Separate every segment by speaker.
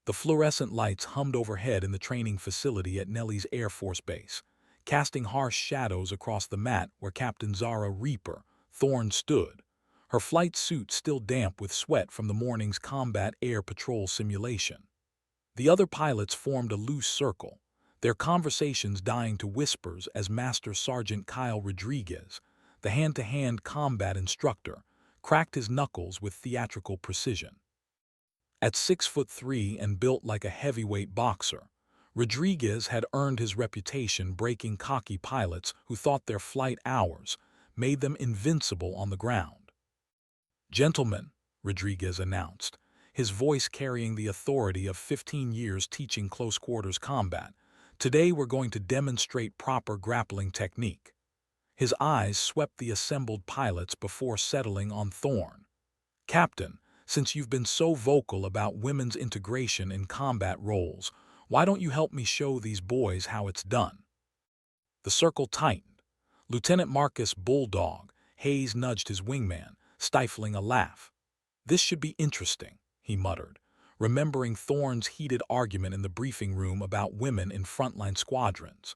Speaker 1: The fluorescent lights hummed overhead in the training facility at Nelly's Air Force Base, casting harsh shadows across the mat where Captain Zara Reaper, Thorne, stood, her flight suit still damp with sweat from the morning's combat air patrol simulation. The other pilots formed a loose circle, their conversations dying to whispers as Master Sergeant Kyle Rodriguez, the hand-to-hand combat instructor, cracked his knuckles with theatrical precision. At 6'3" and built like a heavyweight boxer, Rodriguez had earned his reputation breaking cocky pilots who thought their flight hours made them invincible on the ground. "Gentlemen," Rodriguez announced, his voice carrying the authority of 15 years teaching close-quarters combat, "today we're going to demonstrate proper grappling technique." His eyes swept the assembled pilots before settling on Thorne. "Captain, since you've been so vocal about women's integration in combat roles, why don't you help me show these boys how it's done?" The circle tightened. Lieutenant Marcus Bulldog Hayes nudged his wingman, stifling a laugh. "This should be interesting," he muttered, remembering Thorne's heated argument in the briefing room about women in frontline squadrons.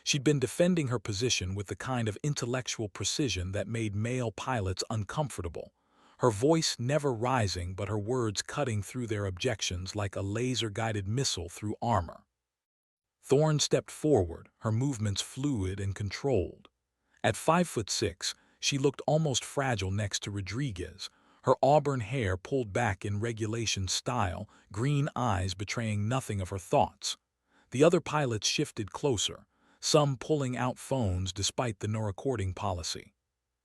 Speaker 1: She'd been defending her position with the kind of intellectual precision that made male pilots uncomfortable, her voice never rising but her words cutting through their objections like a laser-guided missile through armor. Thorne stepped forward, her movements fluid and controlled. At 5'6", she looked almost fragile next to Rodriguez, her auburn hair pulled back in regulation style, green eyes betraying nothing of her thoughts. The other pilots shifted closer, some pulling out phones despite the no recording policy.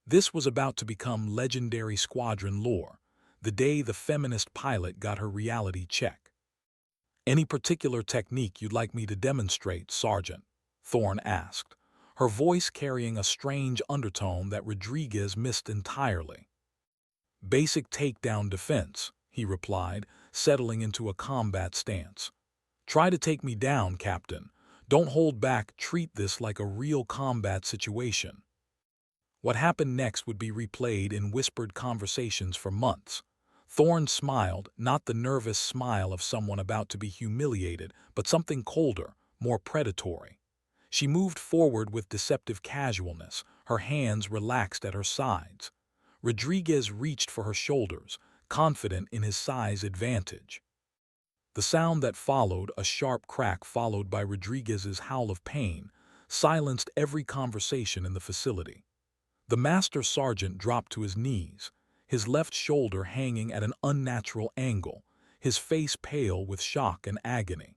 Speaker 1: This was about to become legendary squadron lore, the day the feminist pilot got her reality check. "Any particular technique you'd like me to demonstrate, Sergeant?" Thorne asked, her voice carrying a strange undertone that Rodriguez missed entirely. "Basic takedown defense," he replied, settling into a combat stance. "Try to take me down, Captain. Don't hold back, treat this like a real combat situation." What happened next would be replayed in whispered conversations for months. Thorne smiled, not the nervous smile of someone about to be humiliated, but something colder, more predatory. She moved forward with deceptive casualness, her hands relaxed at her sides. Rodriguez reached for her shoulders, confident in his size advantage. The sound that followed, a sharp crack followed by Rodriguez's howl of pain, silenced every conversation in the facility. The master sergeant dropped to his knees, his left shoulder hanging at an unnatural angle, his face pale with shock and agony.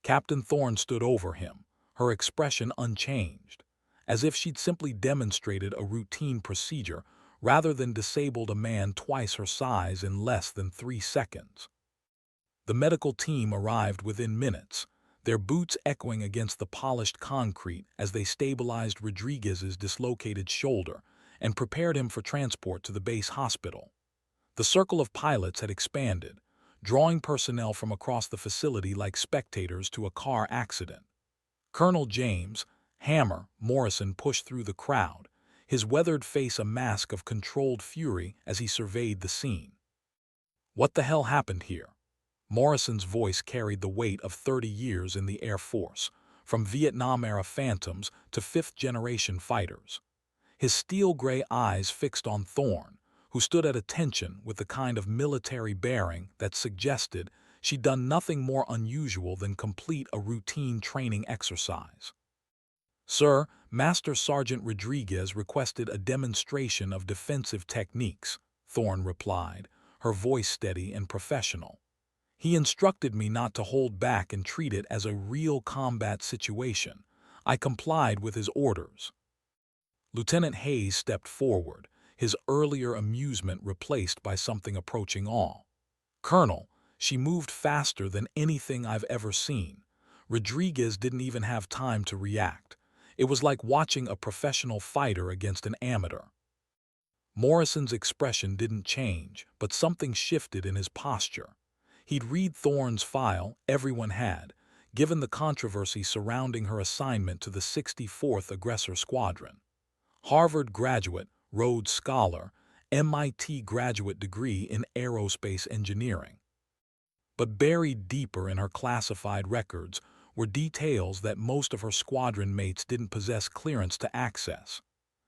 Speaker 1: Captain Thorne stood over him, her expression unchanged, as if she'd simply demonstrated a routine procedure rather than disabled a man twice her size in less than 3 seconds. The medical team arrived within minutes, their boots echoing against the polished concrete as they stabilized Rodriguez's dislocated shoulder and prepared him for transport to the base hospital. The circle of pilots had expanded, drawing personnel from across the facility like spectators to a car accident. Colonel James "Hammer" Morrison pushed through the crowd, his weathered face a mask of controlled fury as he surveyed the scene. "What the hell happened here?" Morrison's voice carried the weight of 30 years in the Air Force, from Vietnam-era phantoms to fifth-generation fighters. His steel-gray eyes fixed on Thorne, who stood at attention with the kind of military bearing that suggested she'd done nothing more unusual than complete a routine training exercise. "Sir, Master Sergeant Rodriguez requested a demonstration of defensive techniques," Thorne replied, her voice steady and professional. "He instructed me not to hold back and treat it as a real combat situation. I complied with his orders." Lieutenant Hayes stepped forward, his earlier amusement replaced by something approaching awe. "Colonel, she moved faster than anything I've ever seen. Rodriguez didn't even have time to react. It was like watching a professional fighter against an amateur." Morrison's expression didn't change, but something shifted in his posture. He'd read Thorne's file, everyone had, given the controversy surrounding her assignment to the 64th Aggressor Squadron. Harvard graduate, Rhodes Scholar, MIT graduate degree in aerospace engineering. But buried deeper in her classified records were details that most of her squadron mates didn't possess clearance to access.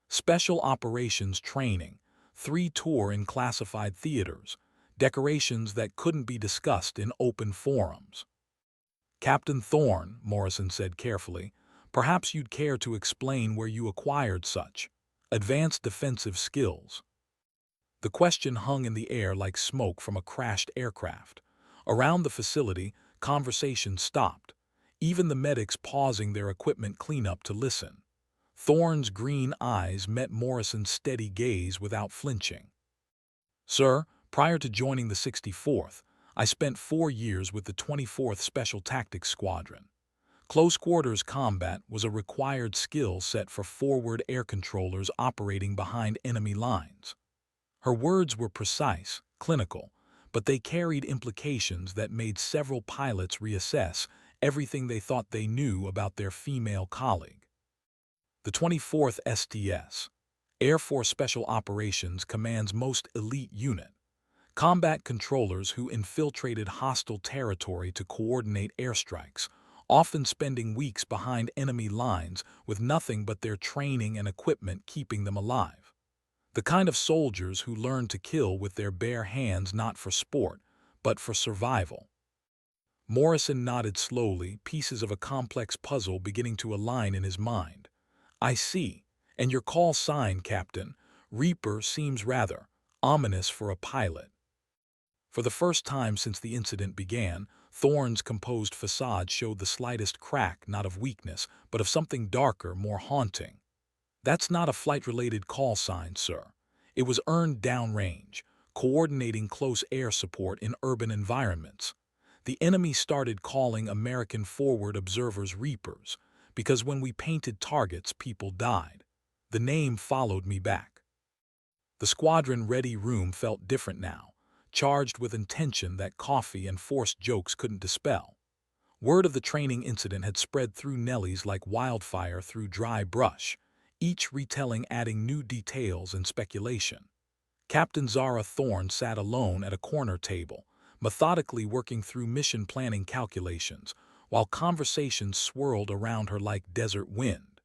Speaker 1: Special operations training, 3 tours in classified theaters, decorations that couldn't be discussed in open forums. Captain Thorne, Morrison said carefully, perhaps you'd care to explain where you acquired such advanced defensive skills. The question hung in the air like smoke from a crashed aircraft. Around the facility, conversation stopped, even the medics pausing their equipment cleanup to listen. Thorne's green eyes met Morrison's steady gaze without flinching. Sir, prior to joining the 64th, I spent 4 years with the 24th Special Tactics Squadron. Close quarters combat was a required skill set for forward air controllers operating behind enemy lines. Her words were precise, clinical, but they carried implications that made several pilots reassess everything they thought they knew about their female colleague. The 24th STS, Air Force Special Operations Command's most elite unit, combat controllers who infiltrated hostile territory to coordinate airstrikes, often spending weeks behind enemy lines with nothing but their training and equipment keeping them alive. The kind of soldiers who learned to kill with their bare hands not for sport, but for survival. Morrison nodded slowly, pieces of a complex puzzle beginning to align in his mind. I see, and your call sign, Captain, Reaper, seems rather ominous for a pilot. For the first time since the incident began, Thorne's composed facade showed the slightest crack not of weakness, but of something darker, more haunting. That's not a flight-related call sign, sir. It was earned downrange, coordinating close air support in urban environments. The enemy started calling American forward observers Reapers, because when we painted targets, people died. The name followed me back. The squadron ready room felt different now, charged with intention that coffee and forced jokes couldn't dispel. Word of the training incident had spread through Nellies like wildfire through dry brush, each retelling adding new details and speculation. Captain Zara Thorne sat alone at a corner table, methodically working through mission planning calculations, while conversations swirled around her like desert wind.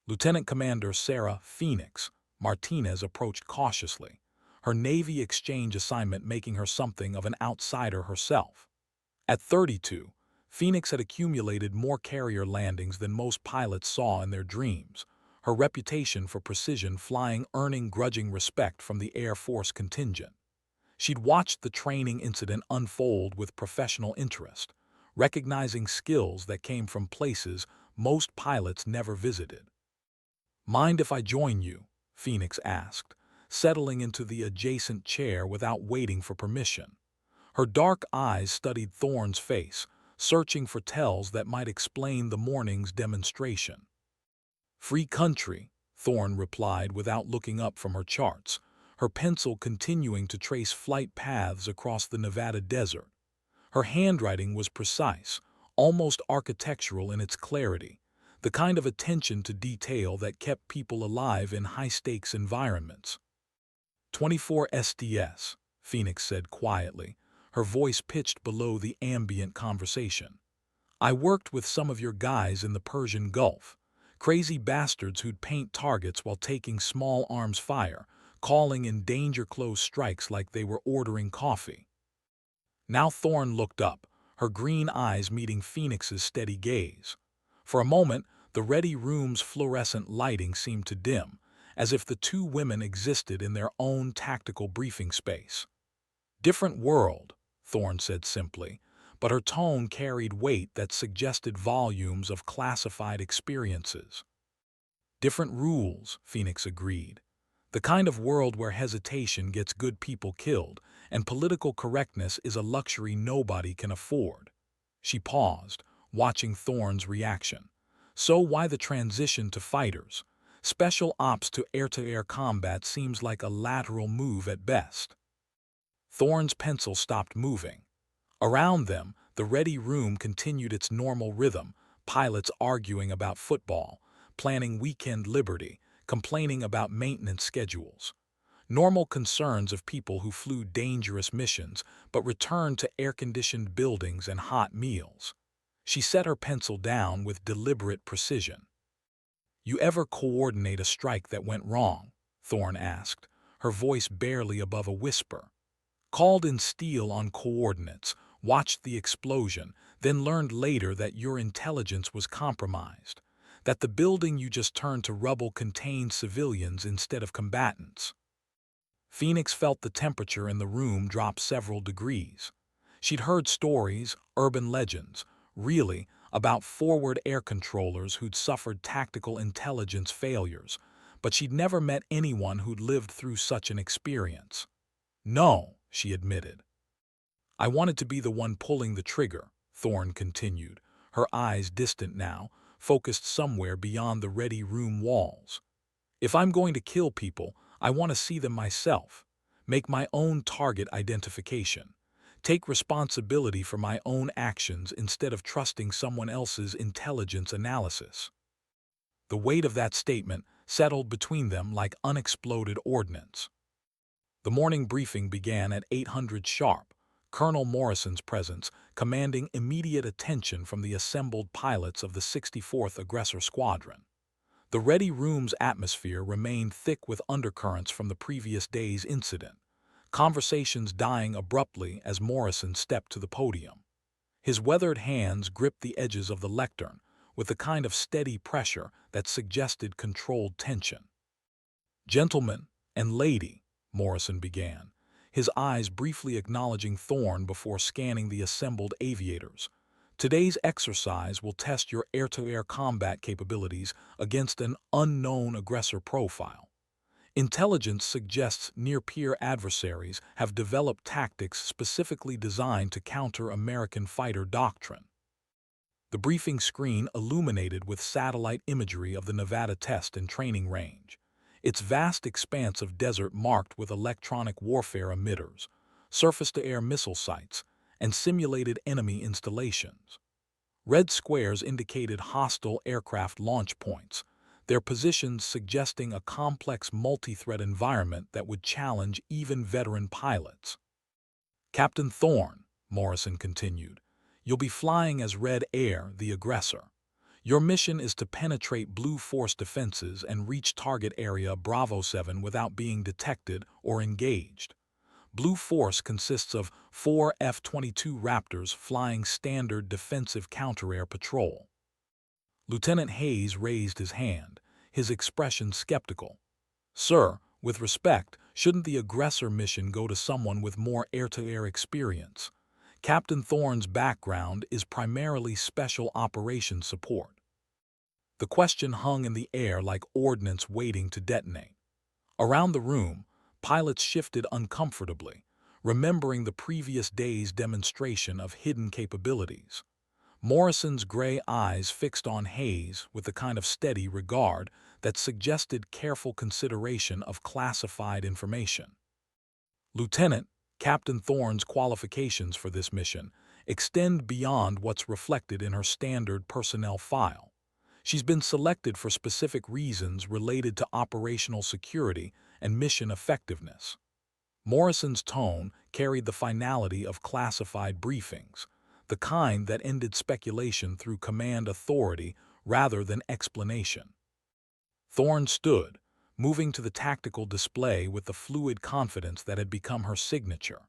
Speaker 1: Lieutenant Commander Sarah Phoenix Martinez approached cautiously, her Navy exchange assignment making her something of an outsider herself. At 32, Phoenix had accumulated more carrier landings than most pilots saw in their dreams, her reputation for precision flying earning grudging respect from the Air Force contingent. She'd watched the training incident unfold with professional interest, recognizing skills that came from places most pilots never visited. Mind if I join you? Phoenix asked, settling into the adjacent chair without waiting for permission. Her dark eyes studied Thorne's face, searching for tells that might explain the morning's demonstration. Free country, Thorne replied without looking up from her charts, her pencil continuing to trace flight paths across the Nevada desert. Her handwriting was precise, almost architectural in its clarity, the kind of attention to detail that kept people alive in high-stakes environments. 24 SDS, Phoenix said quietly, her voice pitched below the ambient conversation. I worked with some of your guys in the Persian Gulf, crazy bastards who'd paint targets while taking small arms fire, calling in danger-close strikes like they were ordering coffee. Now Thorne looked up, her green eyes meeting Phoenix's steady gaze. For a moment, the ready room's fluorescent lighting seemed to dim, as if the two women existed in their own tactical briefing space. Different world, Thorne said simply, but her tone carried weight that suggested volumes of classified experiences. Different rules, Phoenix agreed. The kind of world where hesitation gets good people killed, and political correctness is a luxury nobody can afford. She paused, watching Thorne's reaction. So why the transition to fighters? Special ops to air-to-air combat seems like a lateral move at best. Thorne's pencil stopped moving. Around them, the ready room continued its normal rhythm, pilots arguing about football, planning weekend liberty, complaining about maintenance schedules. normal concerns of people who flew dangerous missions but returned to air-conditioned buildings and hot meals. She set her pencil down with deliberate precision. "You ever coordinate a strike that went wrong?" Thorne asked, her voice barely above a whisper. "Called in steel on coordinates, watched the explosion, then learned later that your intelligence was compromised, that the building you just turned to rubble contained civilians instead of combatants." Phoenix felt the temperature in the room drop several degrees. She'd heard stories, urban legends, really, about forward air controllers who'd suffered tactical intelligence failures, but she'd never met anyone who'd lived through such an experience. "No," she admitted. "I wanted to be the one pulling the trigger," Thorne continued, her eyes distant now, focused somewhere beyond the ready room walls. "If I'm going to kill people, I want to see them myself, make my own target identification, take responsibility for my own actions instead of trusting someone else's intelligence analysis." The weight of that statement settled between them like unexploded ordnance. The morning briefing began at 800 sharp, Colonel Morrison's presence commanding immediate attention from the assembled pilots of the 64th Aggressor Squadron. The ready room's atmosphere remained thick with undercurrents from the previous day's incident, conversations dying abruptly as Morrison stepped to the podium. His weathered hands gripped the edges of the lectern with the kind of steady pressure that suggested controlled tension. "Gentlemen and lady," Morrison began, his eyes briefly acknowledging Thorne before scanning the assembled aviators. "Today's exercise will test your air-to-air combat capabilities against an unknown aggressor profile. Intelligence suggests near-peer adversaries have developed tactics specifically designed to counter American fighter doctrine." The briefing screen illuminated with satellite imagery of the Nevada test and training range, its vast expanse of desert marked with electronic warfare emitters, surface-to-air missile sites, and simulated enemy installations. Red squares indicated hostile aircraft launch points, their positions suggesting a complex multi-threat environment that would challenge even veteran pilots. "Captain Thorne," Morrison continued, "you'll be flying as Red Air, the aggressor. Your mission is to penetrate Blue Force defenses and reach target area Bravo 7 without being detected or engaged. Blue Force consists of 4 F-22 Raptors flying standard defensive counter-air patrol." Lieutenant Hayes raised his hand, his expression skeptical. "Sir, with respect, shouldn't the aggressor mission go to someone with more air-to-air experience? Captain Thorne's background is primarily special operations support." The question hung in the air like ordnance waiting to detonate. Around the room, pilots shifted uncomfortably, remembering the previous day's demonstration of hidden capabilities. Morrison's gray eyes fixed on Hayes with the kind of steady regard that suggested careful consideration of classified information. "Lieutenant, Captain Thorne's qualifications for this mission extend beyond what's reflected in her standard personnel file. She's been selected for specific reasons related to operational security and mission effectiveness." Morrison's tone carried the finality of classified briefings, the kind that ended speculation through command authority rather than explanation. Thorne stood, moving to the tactical display with the fluid confidence that had become her signature.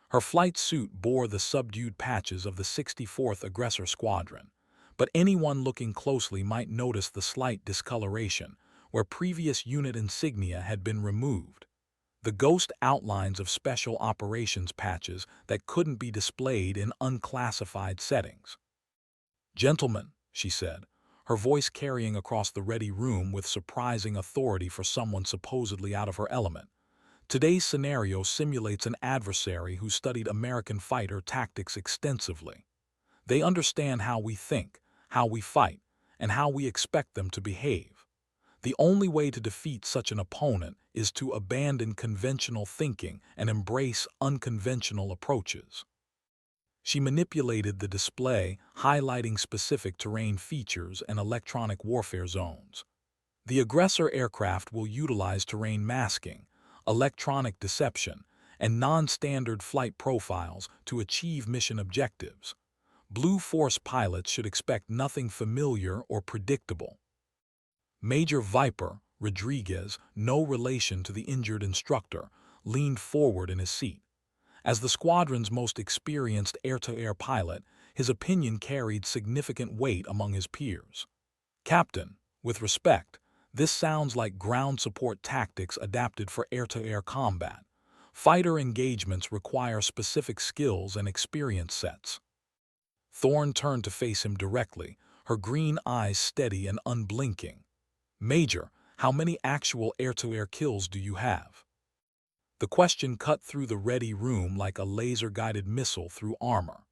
Speaker 1: Her flight suit bore the subdued patches of the 64th Aggressor Squadron, but anyone looking closely might notice the slight discoloration where previous unit insignia had been removed, the ghost outlines of special operations patches that couldn't be displayed in unclassified settings. "Gentlemen," she said, her voice carrying across the ready room with surprising authority for someone supposedly out of her element, "today's scenario simulates an adversary who studied American fighter tactics extensively. They understand how we think, how we fight, and how we expect them to behave. The only way to defeat such an opponent is to abandon conventional thinking and embrace unconventional approaches." She manipulated the display, highlighting specific terrain features and electronic warfare zones. "The aggressor aircraft will utilize terrain masking, electronic deception, and non-standard flight profiles to achieve mission objectives. Blue Force pilots should expect nothing familiar or predictable. Major Viper Rodriguez, no relation to the injured instructor, leaned forward in his seat. As the squadron's most experienced air-to-air pilot, his opinion carried significant weight among his peers. "Captain, with respect, this sounds like ground support tactics adapted for air-to-air combat. Fighter engagements require specific skills and experience sets." Thorne turned to face him directly, her green eyes steady and unblinking. "Major, how many actual air-to-air kills do you have?" The question cut through the ready room like a laser-guided missile through armor.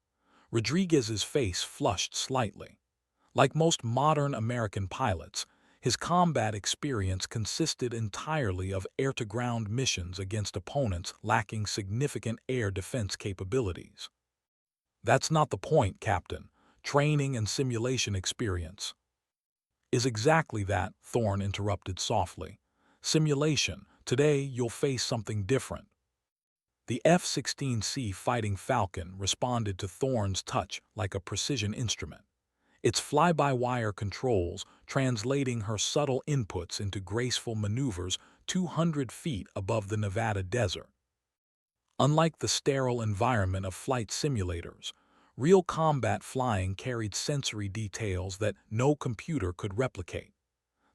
Speaker 1: Rodriguez's face flushed slightly. Like most modern American pilots, his combat experience consisted entirely of air-to-ground missions against opponents lacking significant air defense capabilities. "That's not the point, Captain. Training and simulation experience." "Is exactly that," Thorne interrupted softly. "Simulation. Today, you'll face something different." The F-16C Fighting Falcon responded to Thorne's touch like a precision instrument. Its fly-by-wire controls translating her subtle inputs into graceful maneuvers 200 feet above the Nevada desert. Unlike the sterile environment of flight simulators, real combat flying carried sensory details that no computer could replicate.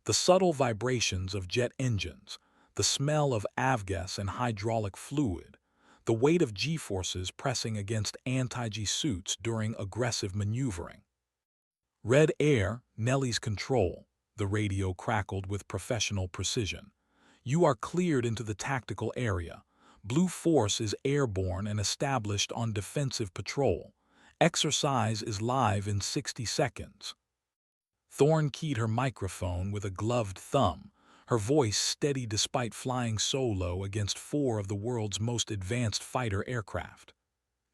Speaker 1: The subtle vibrations of jet engines, the smell of avgas and hydraulic fluid, the weight of G-forces pressing against anti-G suits during aggressive maneuvering. "Red Air, Nellie's control," the radio crackled with professional precision. "You are cleared into the tactical area. Blue Force is airborne and established on defensive patrol. Exercise is live in 60 seconds. Thorne keyed her microphone with a gloved thumb, her voice steady despite flying solo against 4 of the world's most advanced fighter aircraft.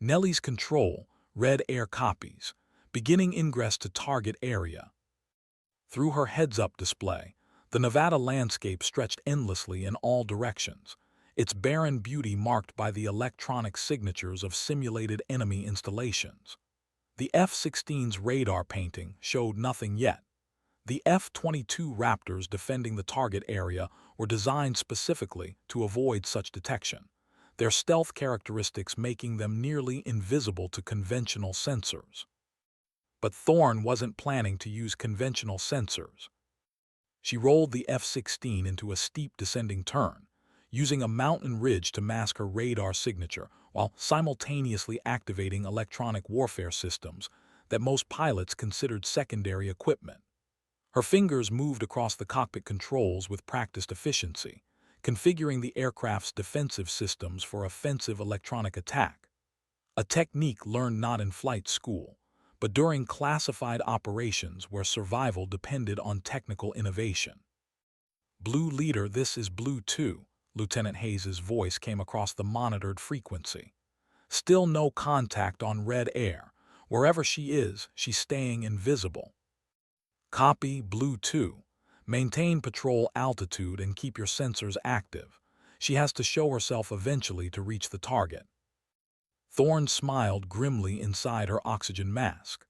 Speaker 1: "Nellie's control, Red Air copies. Beginning ingress to target area." Through her heads-up display, the Nevada landscape stretched endlessly in all directions, its barren beauty marked by the electronic signatures of simulated enemy installations. The F-16's radar painting showed nothing yet. The F-22 Raptors defending the target area were designed specifically to avoid such detection, their stealth characteristics making them nearly invisible to conventional sensors. But Thorne wasn't planning to use conventional sensors. She rolled the F-16 into a steep descending turn, using a mountain ridge to mask her radar signature while simultaneously activating electronic warfare systems that most pilots considered secondary equipment. Her fingers moved across the cockpit controls with practiced efficiency, configuring the aircraft's defensive systems for offensive electronic attack. A technique learned not in flight school, but during classified operations where survival depended on technical innovation. "Blue Leader, this is Blue 2, Lieutenant Hayes's voice came across the monitored frequency. "Still no contact on Red Air. Wherever she is, she's staying invisible." "Copy, Blue 2. Maintain patrol altitude and keep your sensors active. She has to show herself eventually to reach the target." Thorne smiled grimly inside her oxygen mask.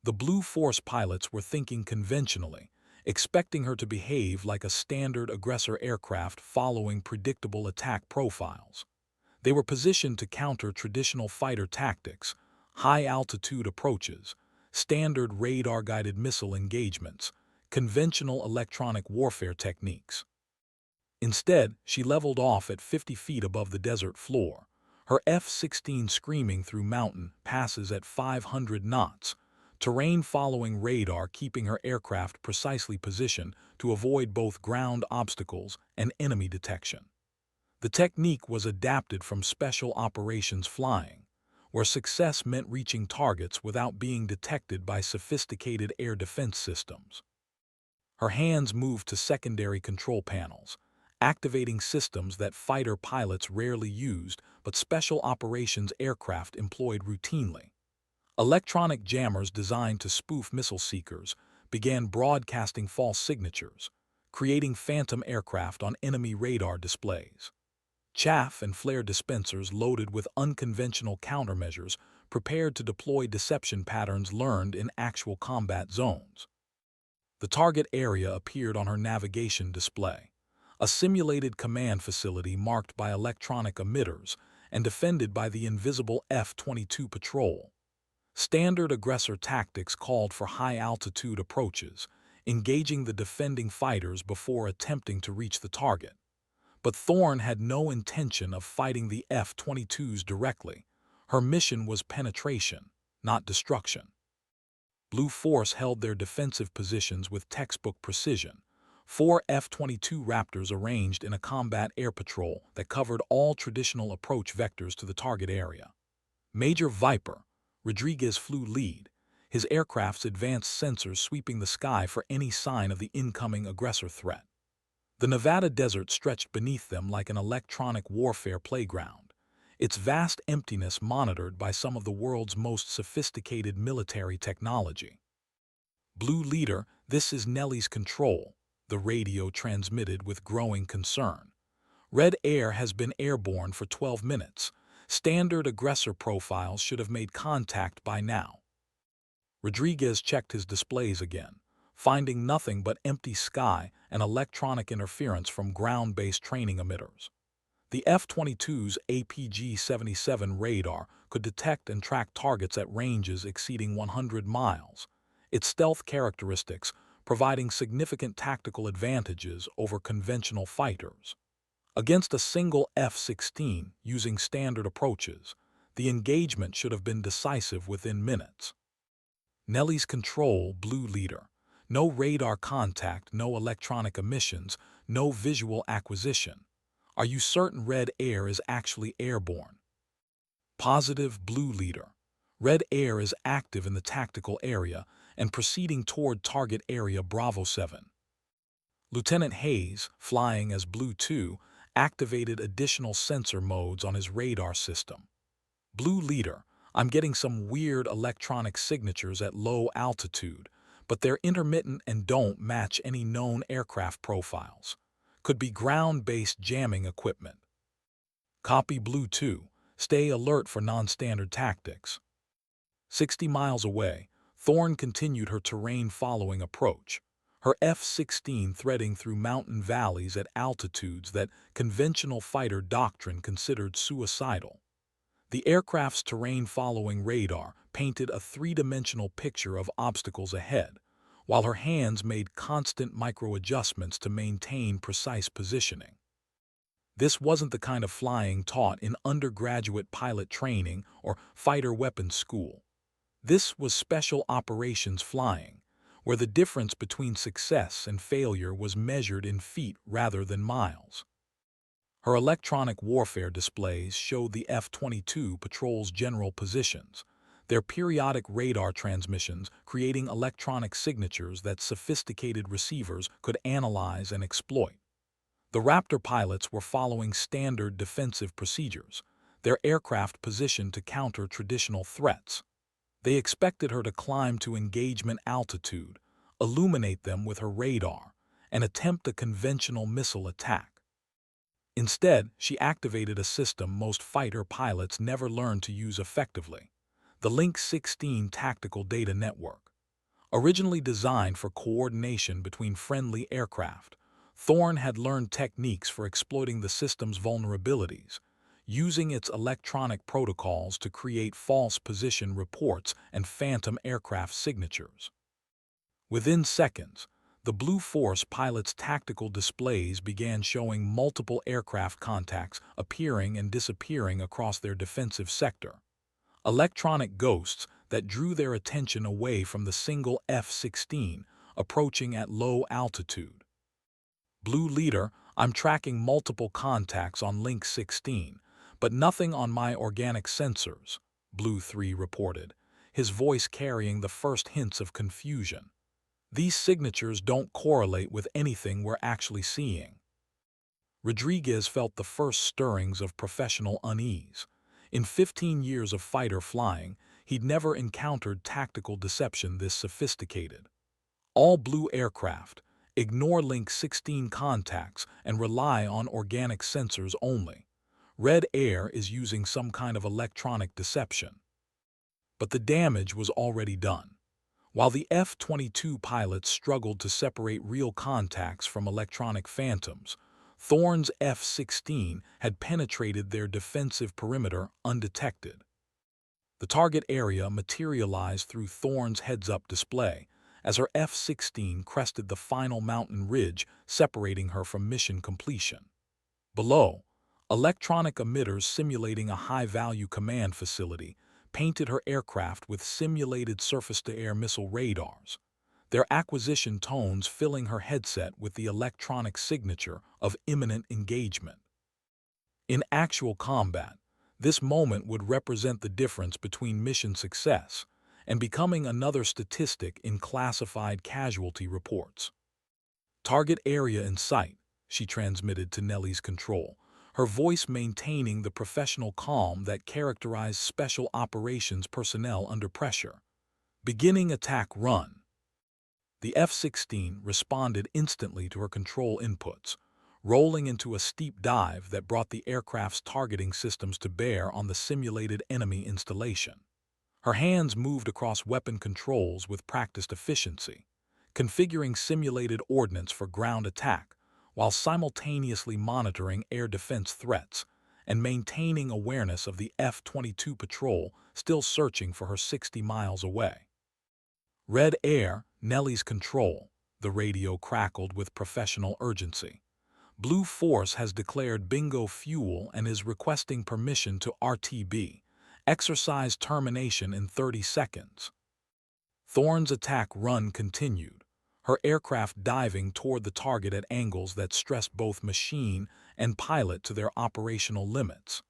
Speaker 1: The Blue Force pilots were thinking conventionally, expecting her to behave like a standard aggressor aircraft following predictable attack profiles. They were positioned to counter traditional fighter tactics, high-altitude approaches, standard radar-guided missile engagements, conventional electronic warfare techniques. Instead, she leveled off at 50 feet above the desert floor, her F-16 screaming through mountain passes at 500 knots, terrain following radar keeping her aircraft precisely positioned to avoid both ground obstacles and enemy detection. The technique was adapted from special operations flying, where success meant reaching targets without being detected by sophisticated air defense systems. Her hands moved to secondary control panels, activating systems that fighter pilots rarely used but special operations aircraft employed routinely. Electronic jammers designed to spoof missile seekers began broadcasting false signatures, creating phantom aircraft on enemy radar displays. chaff and flare dispensers loaded with unconventional countermeasures prepared to deploy deception patterns learned in actual combat zones. The target area appeared on her navigation display, a simulated command facility marked by electronic emitters and defended by the invisible F-22 patrol. Standard aggressor tactics called for high-altitude approaches, engaging the defending fighters before attempting to reach the target. But Thorne had no intention of fighting the F-22s directly. Her mission was penetration, not destruction. Blue Force held their defensive positions with textbook precision. 4 F-22 Raptors arranged in a combat air patrol that covered all traditional approach vectors to the target area. Major Viper, Rodriguez flew lead, his aircraft's advanced sensors sweeping the sky for any sign of the incoming aggressor threat. The Nevada desert stretched beneath them like an electronic warfare playground, its vast emptiness monitored by some of the world's most sophisticated military technology. Blue Leader, this is Nellie's control, the radio transmitted with growing concern. Red Air has been airborne for 12 minutes. Standard aggressor profiles should have made contact by now. Rodriguez checked his displays again, finding nothing but empty sky and electronic interference from ground-based training emitters. The F-22's APG-77 radar could detect and track targets at ranges exceeding 100 miles, its stealth characteristics providing significant tactical advantages over conventional fighters. Against a single F-16 using standard approaches, the engagement should have been decisive within minutes. Nellie's control, Blue Leader. No radar contact, no electronic emissions, no visual acquisition. Are you certain Red Air is actually airborne? Positive, Blue Leader. Red Air is active in the tactical area and proceeding toward target area Bravo 7. Lieutenant Hayes, flying as Blue 2, activated additional sensor modes on his radar system. Blue Leader, I'm getting some weird electronic signatures at low altitude, but they're intermittent and don't match any known aircraft profiles. Could be ground-based jamming equipment. Copy Blue 2, stay alert for non-standard tactics. 60 miles away, Thorne continued her terrain-following approach, her F-16 threading through mountain valleys at altitudes that conventional fighter doctrine considered suicidal. The aircraft's terrain-following radar painted a three-dimensional picture of obstacles ahead, while her hands made constant micro-adjustments to maintain precise positioning. This wasn't the kind of flying taught in undergraduate pilot training or fighter weapons school. This was special operations flying, where the difference between success and failure was measured in feet rather than miles. Her electronic warfare displays showed the F-22 patrol's general positions, their periodic radar transmissions creating electronic signatures that sophisticated receivers could analyze and exploit. The Raptor pilots were following standard defensive procedures, their aircraft positioned to counter traditional threats. They expected her to climb to engagement altitude, illuminate them with her radar, and attempt a conventional missile attack. Instead, she activated a system most fighter pilots never learned to use effectively, the Link 16 Tactical Data Network. Originally designed for coordination between friendly aircraft, Thorne had learned techniques for exploiting the system's vulnerabilities, using its electronic protocols to create false position reports and phantom aircraft signatures. Within seconds, the Blue Force pilots' tactical displays began showing multiple aircraft contacts appearing and disappearing across their defensive sector. Electronic ghosts that drew their attention away from the single F-16 approaching at low altitude. Blue Leader, I'm tracking multiple contacts on Link 16, but nothing on my organic sensors, Blue 3 reported, his voice carrying the first hints of confusion. These signatures don't correlate with anything we're actually seeing. Rodriguez felt the first stirrings of professional unease. In 15 years of fighter flying, he'd never encountered tactical deception this sophisticated. All Blue aircraft ignore Link 16 contacts and rely on organic sensors only. Red Air is using some kind of electronic deception. But the damage was already done. While the F-22 pilots struggled to separate real contacts from electronic phantoms, Thorne's F-16 had penetrated their defensive perimeter undetected. The target area materialized through Thorne's heads-up display as her F-16 crested the final mountain ridge separating her from mission completion. Below, electronic emitters simulating a high-value command facility painted her aircraft with simulated surface-to-air missile radars, their acquisition tones filling her headset with the electronic signature of imminent engagement. In actual combat, this moment would represent the difference between mission success and becoming another statistic in classified casualty reports. "Target area in sight," she transmitted to Nellie's control, her voice maintaining the professional calm that characterized special operations personnel under pressure. "Beginning attack run." The F-16 responded instantly to her control inputs, rolling into a steep dive that brought the aircraft's targeting systems to bear on the simulated enemy installation. Her hands moved across weapon controls with practiced efficiency, configuring simulated ordnance for ground attack while simultaneously monitoring air defense threats and maintaining awareness of the F-22 patrol still searching for her 60 miles away. "Red Air, Nellie's control," the radio crackled with professional urgency. "Blue Force has declared bingo fuel and is requesting permission to RTB. Exercise termination in 30 seconds. Thorne's attack run continued, her aircraft diving toward the target at angles that stressed both machine and pilot to their operational limits.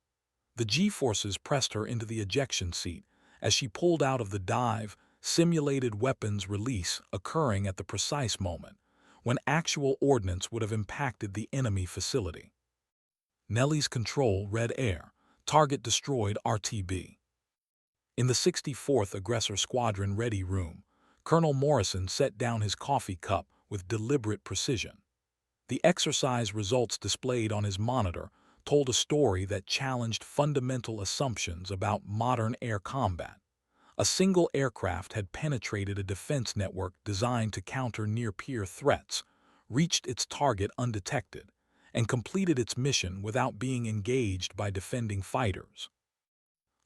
Speaker 1: The G-forces pressed her into the ejection seat as she pulled out of the dive, simulated weapons release occurring at the precise moment when actual ordnance would have impacted the enemy facility. Nellie's control, Red Air. Target destroyed, RTB. In the 64th Aggressor Squadron Ready Room, Colonel Morrison set down his coffee cup with deliberate precision. The exercise results displayed on his monitor told a story that challenged fundamental assumptions about modern air combat. A single aircraft had penetrated a defense network designed to counter near-peer threats, reached its target undetected, and completed its mission without being engaged by defending fighters.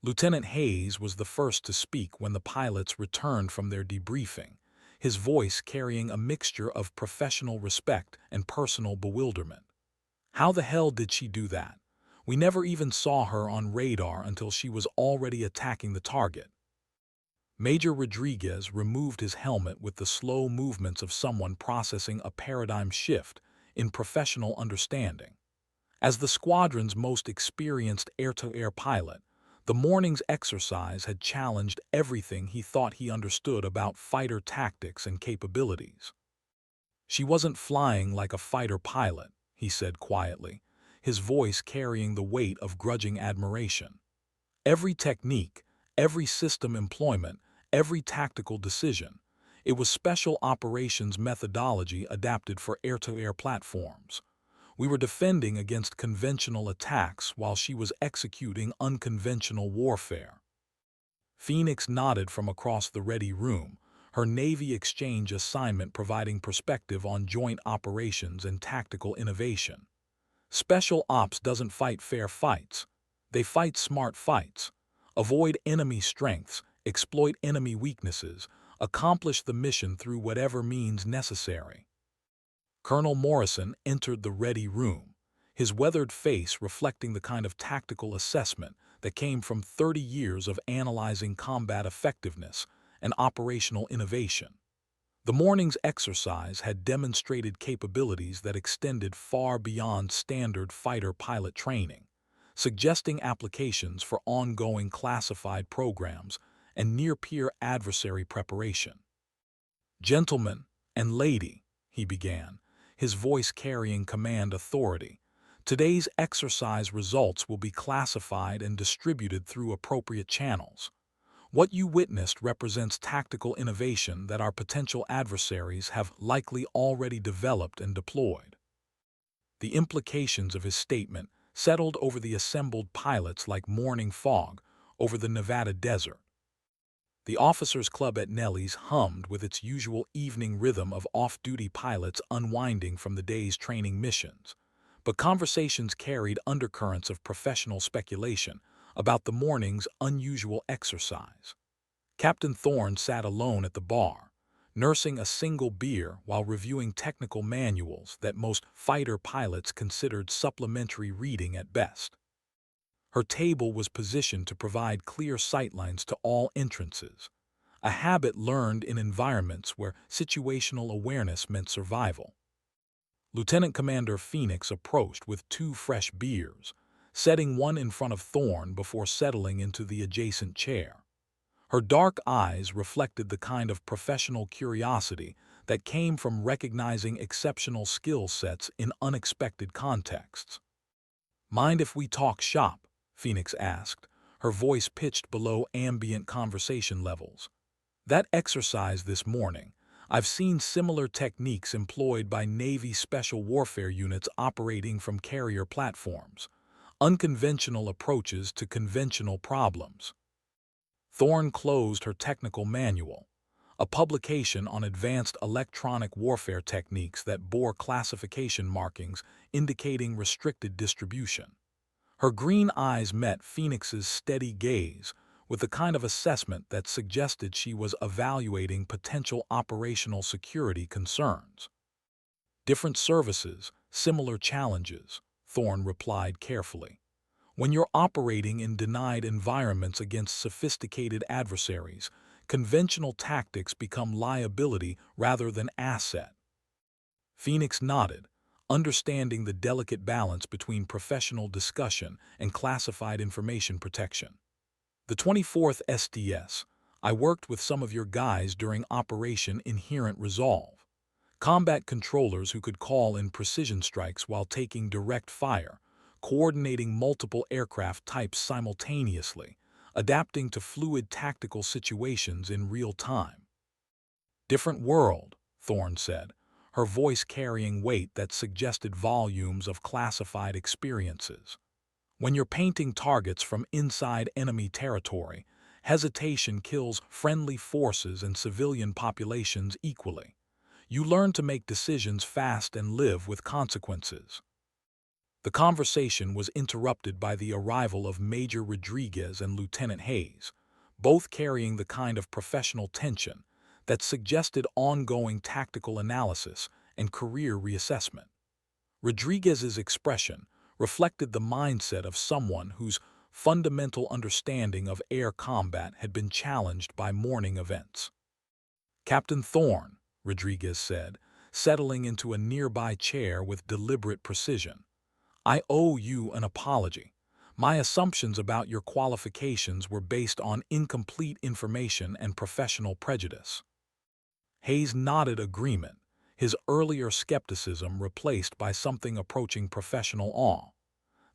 Speaker 1: Lieutenant Hayes was the first to speak when the pilots returned from their debriefing, his voice carrying a mixture of professional respect and personal bewilderment. "How the hell did she do that? We never even saw her on radar until she was already attacking the target." Major Rodriguez removed his helmet with the slow movements of someone processing a paradigm shift in professional understanding. As the squadron's most experienced air-to-air pilot, the morning's exercise had challenged everything he thought he understood about fighter tactics and capabilities. "She wasn't flying like a fighter pilot," he said quietly, his voice carrying the weight of grudging admiration. "Every technique, every system employment, every tactical decision, it was special operations methodology adapted for air-to-air platforms. We were defending against conventional attacks while she was executing unconventional warfare." Phoenix nodded from across the ready room, her Navy exchange assignment providing perspective on joint operations and tactical innovation. "Special Ops doesn't fight fair fights. They fight smart fights. Avoid enemy strengths, exploit enemy weaknesses, accomplish the mission through whatever means necessary." Colonel Morrison entered the ready room, his weathered face reflecting the kind of tactical assessment that came from 30 years of analyzing combat effectiveness and operational innovation. The morning's exercise had demonstrated capabilities that extended far beyond standard fighter pilot training, suggesting applications for ongoing classified programs and near-peer adversary preparation. "Gentlemen and lady," he began, his voice carrying command authority, "today's exercise results will be classified and distributed through appropriate channels. What you witnessed represents tactical innovation that our potential adversaries have likely already developed and deployed." The implications of his statement settled over the assembled pilots like morning fog over the Nevada desert. The officers' club at Nellie's hummed with its usual evening rhythm of off-duty pilots unwinding from the day's training missions, but conversations carried undercurrents of professional speculation about the morning's unusual exercise. Captain Thorne sat alone at the bar, nursing a single beer while reviewing technical manuals that most fighter pilots considered supplementary reading at best. Her table was positioned to provide clear sightlines to all entrances, a habit learned in environments where situational awareness meant survival. Lieutenant Commander Phoenix approached with 2 fresh beers, setting one in front of Thorne before settling into the adjacent chair. Her dark eyes reflected the kind of professional curiosity that came from recognizing exceptional skill sets in unexpected contexts. "Mind if we talk shop?" Phoenix asked, her voice pitched below ambient conversation levels. "That exercise this morning, I've seen similar techniques employed by Navy Special Warfare units operating from carrier platforms, unconventional approaches to conventional problems." Thorne closed her technical manual, a publication on advanced electronic warfare techniques that bore classification markings indicating restricted distribution. Her green eyes met Phoenix's steady gaze with the kind of assessment that suggested she was evaluating potential operational security concerns. "Different services, similar challenges," Thorne replied carefully. "When you're operating in denied environments against sophisticated adversaries, conventional tactics become liability rather than asset." Phoenix nodded, understanding the delicate balance between professional discussion and classified information protection. "The 24th SDS, I worked with some of your guys during Operation Inherent Resolve. Combat controllers who could call in precision strikes while taking direct fire, coordinating multiple aircraft types simultaneously, adapting to fluid tactical situations in real time." "Different world," Thorne said, her voice carrying weight that suggested volumes of classified experiences. "When you're painting targets from inside enemy territory, hesitation kills friendly forces and civilian populations equally. You learn to make decisions fast and live with consequences." The conversation was interrupted by the arrival of Major Rodriguez and Lieutenant Hayes, both carrying the kind of professional tension that suggested ongoing tactical analysis and career reassessment. Rodriguez's expression reflected the mindset of someone whose fundamental understanding of air combat had been challenged by morning events. "Captain Thorne," Rodriguez said, settling into a nearby chair with deliberate precision, "I owe you an apology. My assumptions about your qualifications were based on incomplete information and professional prejudice." Hayes nodded agreement, his earlier skepticism replaced by something approaching professional awe.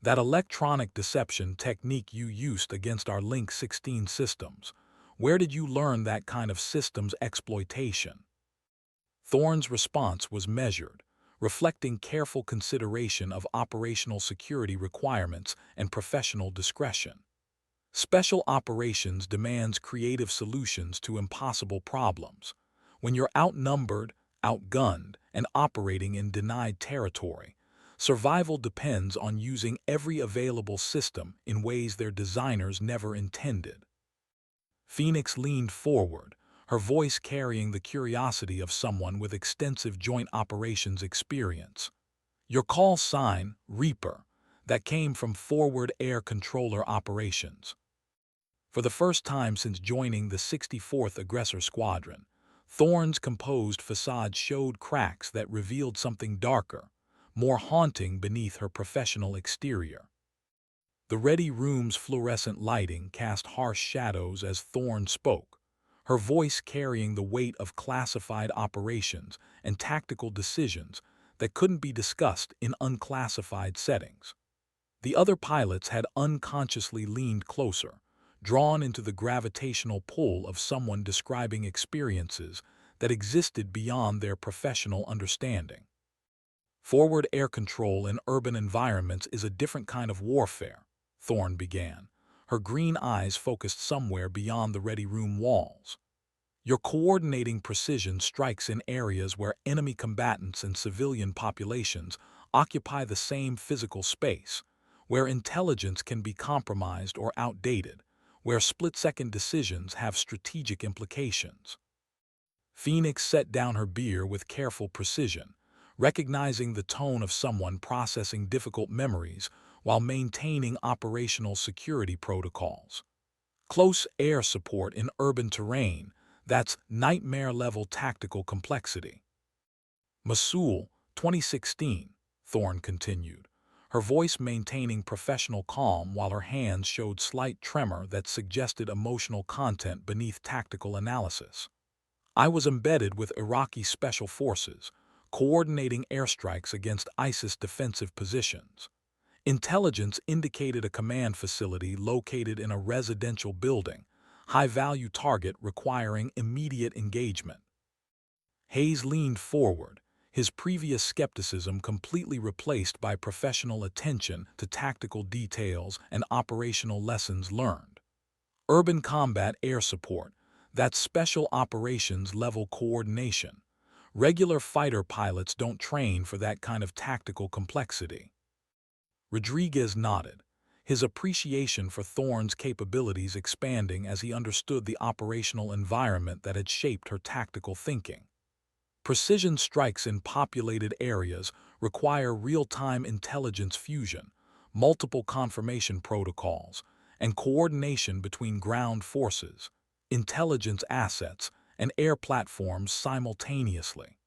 Speaker 1: "That electronic deception technique you used against our Link 16 systems, where did you learn that kind of systems exploitation?" Thorne's response was measured, reflecting careful consideration of operational security requirements and professional discretion. "Special operations demands creative solutions to impossible problems. When you're outnumbered, outgunned, and operating in denied territory, survival depends on using every available system in ways their designers never intended." Phoenix leaned forward, her voice carrying the curiosity of someone with extensive joint operations experience. "Your call sign, Reaper, that came from Forward Air Controller Operations." For the first time since joining the 64th Aggressor Squadron, Thorne's composed facade showed cracks that revealed something darker, more haunting beneath her professional exterior. The ready room's fluorescent lighting cast harsh shadows as Thorne spoke, her voice carrying the weight of classified operations and tactical decisions that couldn't be discussed in unclassified settings. The other pilots had unconsciously leaned closer, drawn into the gravitational pull of someone describing experiences that existed beyond their professional understanding. Forward air control in urban environments is a different kind of warfare, Thorne began, her green eyes focused somewhere beyond the ready room walls. You're coordinating precision strikes in areas where enemy combatants and civilian populations occupy the same physical space, where intelligence can be compromised or outdated, where split-second decisions have strategic implications. Phoenix set down her beer with careful precision, recognizing the tone of someone processing difficult memories while maintaining operational security protocols. Close air support in urban terrain, that's nightmare-level tactical complexity. Mosul, 2016, Thorne continued, her voice maintaining professional calm while her hands showed slight tremor that suggested emotional content beneath tactical analysis. I was embedded with Iraqi special forces, coordinating airstrikes against ISIS defensive positions. Intelligence indicated a command facility located in a residential building, high-value target requiring immediate engagement. Hayes leaned forward, his previous skepticism completely replaced by professional attention to tactical details and operational lessons learned. Urban combat air support, that's special operations level coordination. Regular fighter pilots don't train for that kind of tactical complexity. Rodriguez nodded, his appreciation for Thorne's capabilities expanding as he understood the operational environment that had shaped her tactical thinking. Precision strikes in populated areas require real-time intelligence fusion, multiple confirmation protocols, and coordination between ground forces, intelligence assets, and air platforms simultaneously.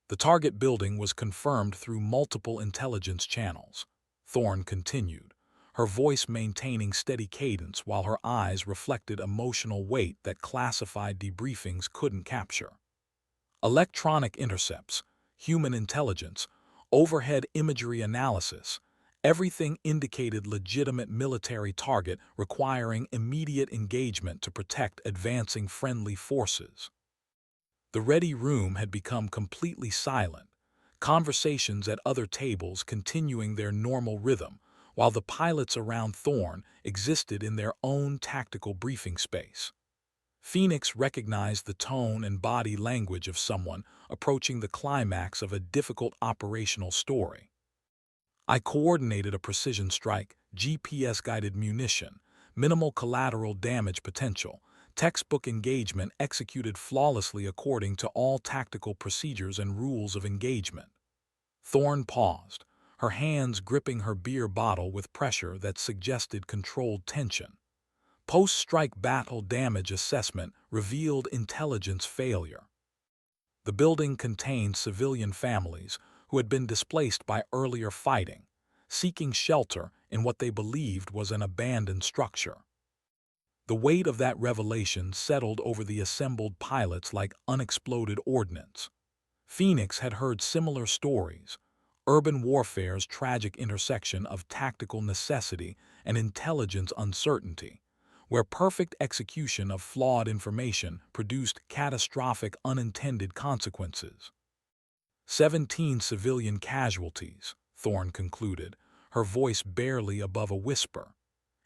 Speaker 1: The target building was confirmed through multiple intelligence channels. Thorne continued, her voice maintaining steady cadence while her eyes reflected emotional weight that classified debriefings couldn't capture. Electronic intercepts, human intelligence, overhead imagery analysis, everything indicated legitimate military target requiring immediate engagement to protect advancing friendly forces. The ready room had become completely silent, conversations at other tables continuing their normal rhythm, while the pilots around Thorne existed in their own tactical briefing space. Phoenix recognized the tone and body language of someone approaching the climax of a difficult operational story. I coordinated a precision strike, GPS-guided munition, minimal collateral damage potential, textbook engagement executed flawlessly according to all tactical procedures and rules of engagement. Thorne paused, her hands gripping her beer bottle with pressure that suggested controlled tension. Post-strike battle damage assessment revealed intelligence failure. The building contained civilian families who had been displaced by earlier fighting, seeking shelter in what they believed was an abandoned structure. The weight of that revelation settled over the assembled pilots like unexploded ordnance. Phoenix had heard similar stories, urban warfare's tragic intersection of tactical necessity and intelligence uncertainty, where perfect execution of flawed information produced catastrophic unintended consequences. 17 civilian casualties, Thorne concluded, her voice barely above a whisper,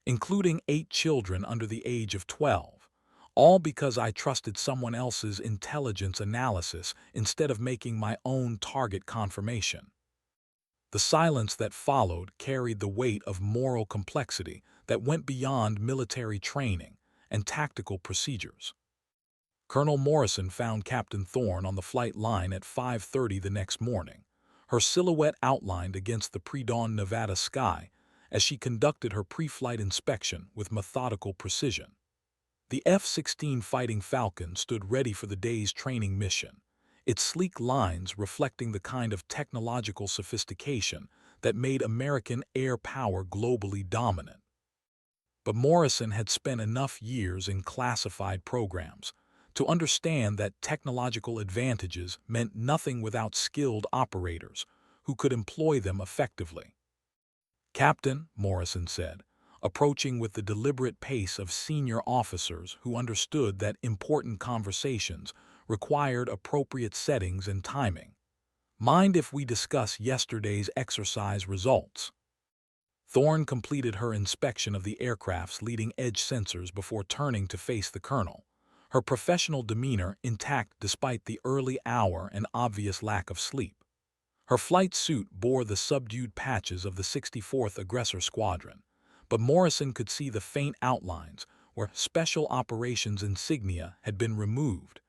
Speaker 1: including 8 children under the age of 12, all because I trusted someone else's intelligence analysis instead of making my own target confirmation. The silence that followed carried the weight of moral complexity that went beyond military training and tactical procedures. Colonel Morrison found Captain Thorne on the flight line at 5:30 the next morning, her silhouette outlined against the pre-dawn Nevada sky as she conducted her pre-flight inspection with methodical precision. The F-16 Fighting Falcon stood ready for the day's training mission, its sleek lines reflecting the kind of technological sophistication that made American air power globally dominant. But Morrison had spent enough years in classified programs to understand that technological advantages meant nothing without skilled operators who could employ them effectively. "Captain," Morrison said, approaching with the deliberate pace of senior officers who understood that important conversations required appropriate settings and timing. Mind if we discuss yesterday's exercise results? Thorne completed her inspection of the aircraft's leading-edge sensors before turning to face the colonel, her professional demeanor intact despite the early hour and obvious lack of sleep. Her flight suit bore the subdued patches of the 64th Aggressor Squadron, but Morrison could see the faint outlines where Special Operations insignia had been removed,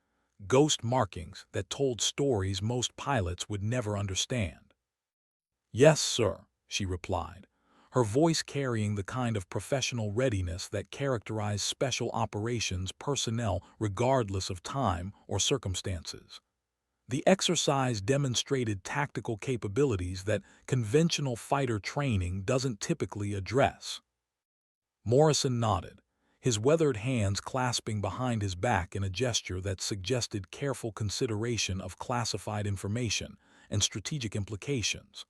Speaker 1: ghost markings that told stories most pilots would never understand. "Yes, sir," she replied, her voice carrying the kind of professional readiness that characterized Special Operations personnel regardless of time or circumstances. The exercise demonstrated tactical capabilities that conventional fighter training doesn't typically address. Morrison nodded, his weathered hands clasping behind his back in a gesture that suggested careful consideration of classified information and strategic implications.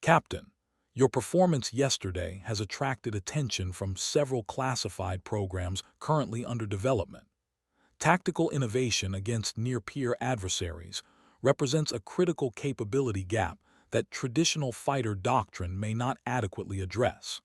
Speaker 1: "Captain, your performance yesterday has attracted attention from several classified programs currently under development. Tactical innovation against near-peer adversaries represents a critical capability gap that traditional fighter doctrine may not adequately address."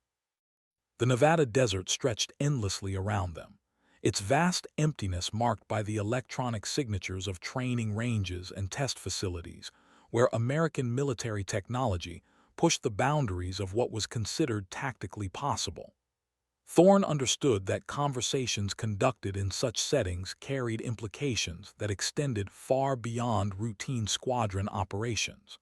Speaker 1: The Nevada desert stretched endlessly around them, its vast emptiness marked by the electronic signatures of training ranges and test facilities, where American military technology pushed the boundaries of what was considered tactically possible. Thorne understood that conversations conducted in such settings carried implications that extended far beyond routine squadron operations.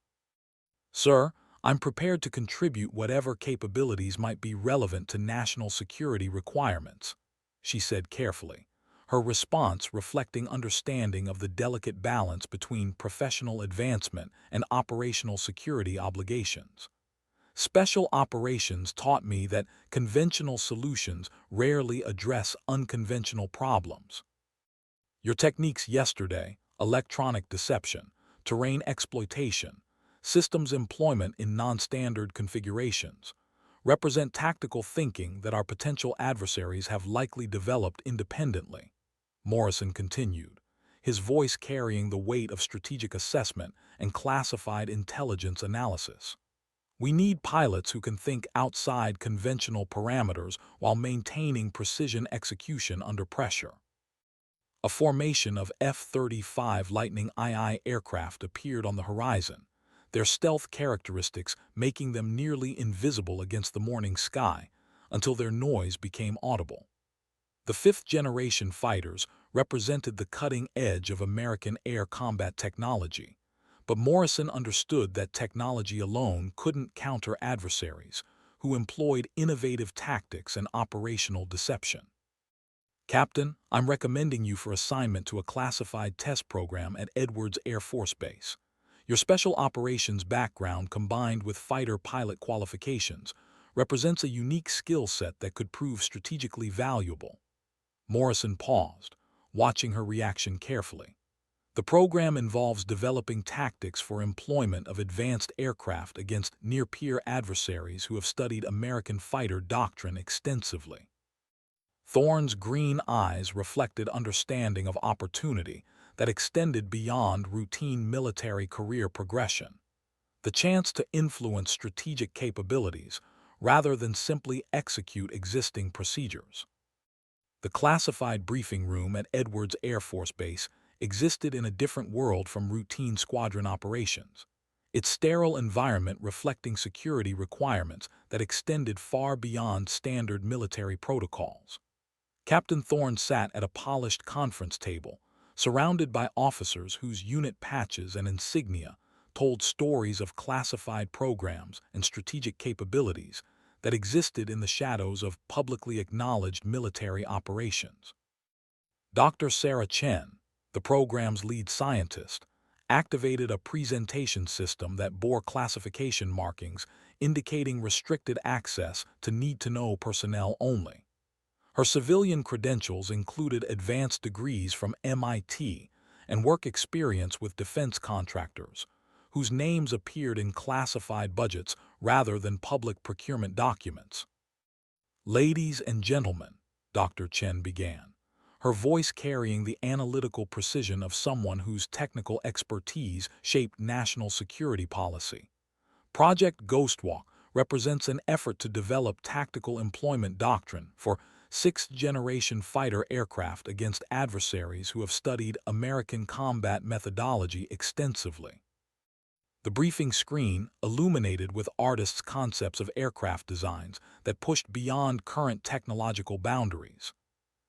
Speaker 1: "Sir, I'm prepared to contribute whatever capabilities might be relevant to national security requirements," she said carefully, her response reflecting understanding of the delicate balance between professional advancement and operational security obligations. "Special operations taught me that conventional solutions rarely address unconventional problems. Your techniques yesterday, electronic deception, terrain exploitation, systems employment in non-standard configurations, represent tactical thinking that our potential adversaries have likely developed independently," Morrison continued, his voice carrying the weight of strategic assessment and classified intelligence analysis. "We need pilots who can think outside conventional parameters while maintaining precision execution under pressure." A formation of F-35 Lightning II aircraft appeared on the horizon, their stealth characteristics making them nearly invisible against the morning sky until their noise became audible. The fifth-generation fighters represented the cutting edge of American air combat technology, but Morrison understood that technology alone couldn't counter adversaries who employed innovative tactics and operational deception. "Captain, I'm recommending you for assignment to a classified test program at Edwards Air Force Base. Your special operations background combined with fighter pilot qualifications represents a unique skill set that could prove strategically valuable." Morrison paused, watching her reaction carefully. "The program involves developing tactics for employment of advanced aircraft against near-peer adversaries who have studied American fighter doctrine extensively." Thorne's green eyes reflected understanding of opportunity that extended beyond routine military career progression. The chance to influence strategic capabilities rather than simply execute existing procedures. The classified briefing room at Edwards Air Force Base existed in a different world from routine squadron operations, its sterile environment reflecting security requirements that extended far beyond standard military protocols. Captain Thorne sat at a polished conference table, surrounded by officers whose unit patches and insignia told stories of classified programs and strategic capabilities that existed in the shadows of publicly acknowledged military operations. Dr. Sarah Chen, the program's lead scientist, activated a presentation system that bore classification markings indicating restricted access to need-to-know personnel only. Her civilian credentials included advanced degrees from MIT and work experience with defense contractors, whose names appeared in classified budgets rather than public procurement documents. "Ladies and gentlemen," Dr. Chen began, her voice carrying the analytical precision of someone whose technical expertise shaped national security policy. Project Ghostwalk represents an effort to develop tactical employment doctrine for sixth-generation fighter aircraft against adversaries who have studied American combat methodology extensively. The briefing screen illuminated with artists' concepts of aircraft designs that pushed beyond current technological boundaries.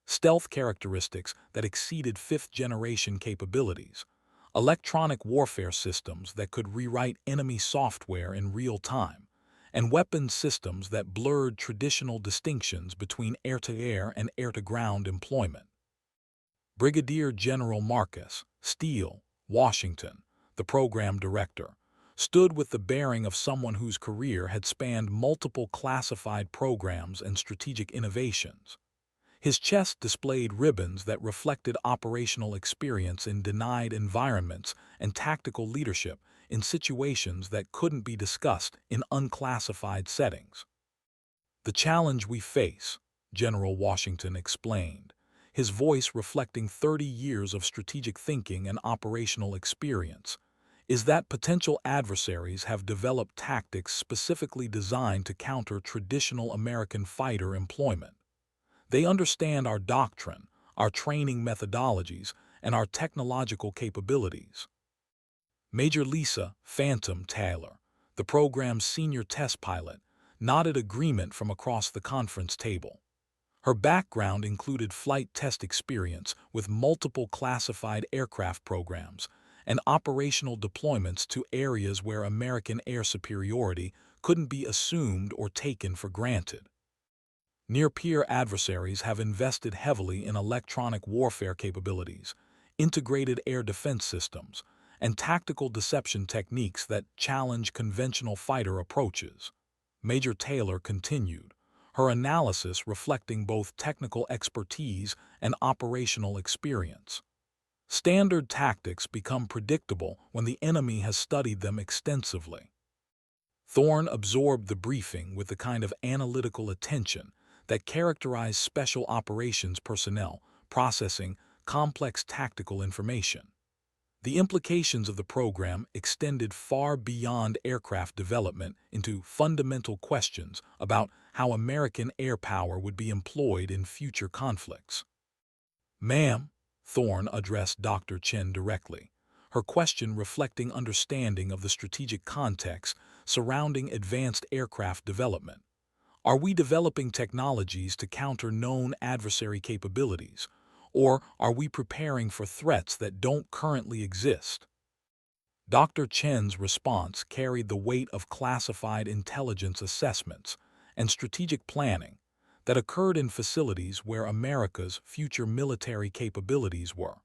Speaker 1: Stealth characteristics that exceeded fifth-generation capabilities, electronic warfare systems that could rewrite enemy software in real time, and weapons systems that blurred traditional distinctions between air-to-air and air-to-ground employment. Brigadier General Marcus Steele, Washington, the program director, stood with the bearing of someone whose career had spanned multiple classified programs and strategic innovations. His chest displayed ribbons that reflected operational experience in denied environments and tactical leadership in situations that couldn't be discussed in unclassified settings. "The challenge we face," General Washington explained, his voice reflecting 30 years of strategic thinking and operational experience, "is that potential adversaries have developed tactics specifically designed to counter traditional American fighter employment. They understand our doctrine, our training methodologies, and our technological capabilities." Major Lisa Phantom Taylor, the program's senior test pilot, nodded agreement from across the conference table. Her background included flight test experience with multiple classified aircraft programs and operational deployments to areas where American air superiority couldn't be assumed or taken for granted. Near-peer adversaries have invested heavily in electronic warfare capabilities, integrated air defense systems, and tactical deception techniques that challenge conventional fighter approaches. Major Taylor continued, her analysis reflecting both technical expertise and operational experience. Standard tactics become predictable when the enemy has studied them extensively. Thorne absorbed the briefing with the kind of analytical attention that characterized special operations personnel processing complex tactical information. The implications of the program extended far beyond aircraft development into fundamental questions about how American air power would be employed in future conflicts. "Ma'am," Thorne addressed Dr. Chen directly, her question reflecting understanding of the strategic context surrounding advanced aircraft development. "Are we developing technologies to counter known adversary capabilities, or are we preparing for threats that don't currently exist?" Dr. Chen's response carried the weight of classified intelligence assessments and strategic planning that occurred in facilities where America's future military capabilities were.